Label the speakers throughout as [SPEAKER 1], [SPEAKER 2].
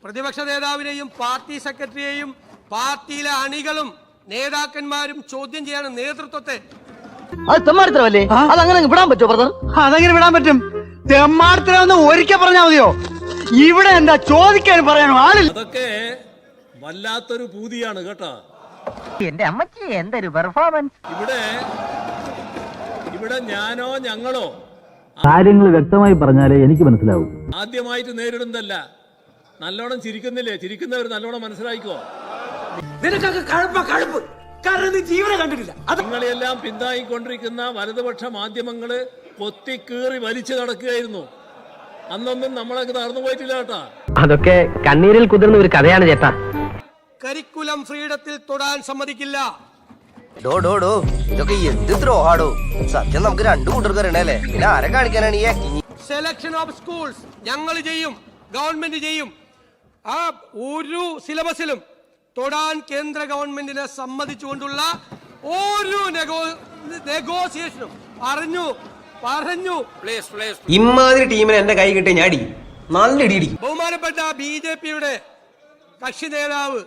[SPEAKER 1] പ്രതിപക്ഷ നേതാവിനെയും പാർട്ടി സെക്രട്ടറിയെയും പാർട്ടിയിലെ അണികളും നേതാക്കന്മാരും ചോദ്യം ചെയ്യാണ് നേതൃത്വത്തെ.
[SPEAKER 2] അത് തെമ്മാടിത്തരമല്ലേ? അതങ്ങനെ വിടാൻ പറ്റുമോ ബ്രദർ?
[SPEAKER 3] അതെങ്ങനെ വിടാൻ പറ്റും? തെമ്മാടിത്തരം ഒരിക്കൽ പറഞ്ഞാൽ മതിയോ? ഇവിടെ എന്താ ചോദിക്കാൻ പറയാനോ ആളില്ല.
[SPEAKER 4] അതൊക്കെ വല്ലാത്തൊരു പൂതിയാണ് കേട്ടോ.
[SPEAKER 2] എന്റെ അമ്മക്ക് എന്തൊരു പെർഫോമൻസ്.
[SPEAKER 4] ഇവിടെ ഞാനോ ഞങ്ങളോ
[SPEAKER 5] കാര്യങ്ങൾ വ്യക്തമായി പറഞ്ഞാലേ എനിക്ക് മനസ്സിലാവും.
[SPEAKER 4] ആദ്യമായിട്ട് നേരിടുന്നതല്ല. നല്ലോണം ചിരിക്കുന്നില്ലേ? ചിരിക്കുന്നവർ നല്ലോണം മനസ്സിലായിക്കോ. നിങ്ങളെല്ലാം പിന്താങ്ങിക്കൊണ്ടിരിക്കുന്ന വലതുപക്ഷ മാധ്യമങ്ങള് കൊത്തിക്കീറി വലിച്ചു നടക്കുകയായിരുന്നു. അന്നൊന്നും നമ്മളൊക്കെ തകർന്നു പോയിട്ടില്ല കേട്ടാ.
[SPEAKER 2] അതൊക്കെ കണ്ണീരിൽ കുതിർന്ന ഒരു കഥയാണ് ചേട്ടാ.
[SPEAKER 1] കരിക്കുലം ഫ്രീഡത്തിൽ തൊടാൻ സമ്മതിക്കില്ല.
[SPEAKER 6] ഇതൊക്കെ എന്ത് ദ്രോഹാടോ. സത്യം നമുക്ക് രണ്ടു കൂട്ടർക്ക് അറിയണല്ലേ, പിന്നെ ആരെ കാണിക്കാനാണ് ഈ
[SPEAKER 1] സെലക്ഷൻ ഓഫ് സ്കൂൾസ് ഞങ്ങൾ ചെയ്യും, ഗവൺമെന്റ് ചെയ്യും. ആ ഒരു സിലബസിലും തൊടാൻ കേന്ദ്ര ഗവൺമെന്റിനെ സമ്മതിച്ചുകൊണ്ടുള്ള ഒരു നെഗോസിയേഷനും പറഞ്ഞു.
[SPEAKER 6] ഇമ്മാതിരി ടീമിനെ എന്റെ കൈ കിട്ടിയ ഞാൻ അടിക്കും, നല്ല ഇടിയിടിക്കും.
[SPEAKER 1] ബഹുമാനപ്പെട്ട BJP-യുടെ കക്ഷി നേതാവ്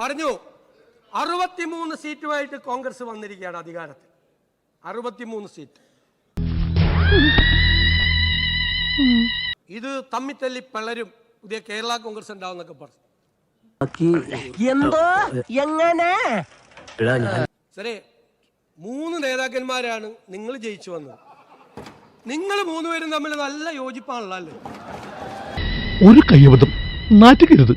[SPEAKER 1] പറഞ്ഞു 63 സീറ്റുമായിട്ട് കോൺഗ്രസ് വന്നിരിക്കുകയാണ് അധികാരത്തിൽ. 63 സീറ്റ്. ഇത് തമ്മിത്തല്ലി പിളരും, പുതിയ കേരള കോൺഗ്രസ് ഉണ്ടാവുന്നൊക്കെ പറഞ്ഞു.
[SPEAKER 2] എന്തോ എങ്ങനെ
[SPEAKER 1] ശരി, 3 നേതാക്കന്മാരാണ് നിങ്ങൾ ജയിച്ചു വന്നത്. നിങ്ങൾ 3 പേരും തമ്മിൽ നല്ല യോജിപ്പാണല്ലോ.
[SPEAKER 7] ഒരു കയ്യബദ്ധം നാറ്റുകരുത്.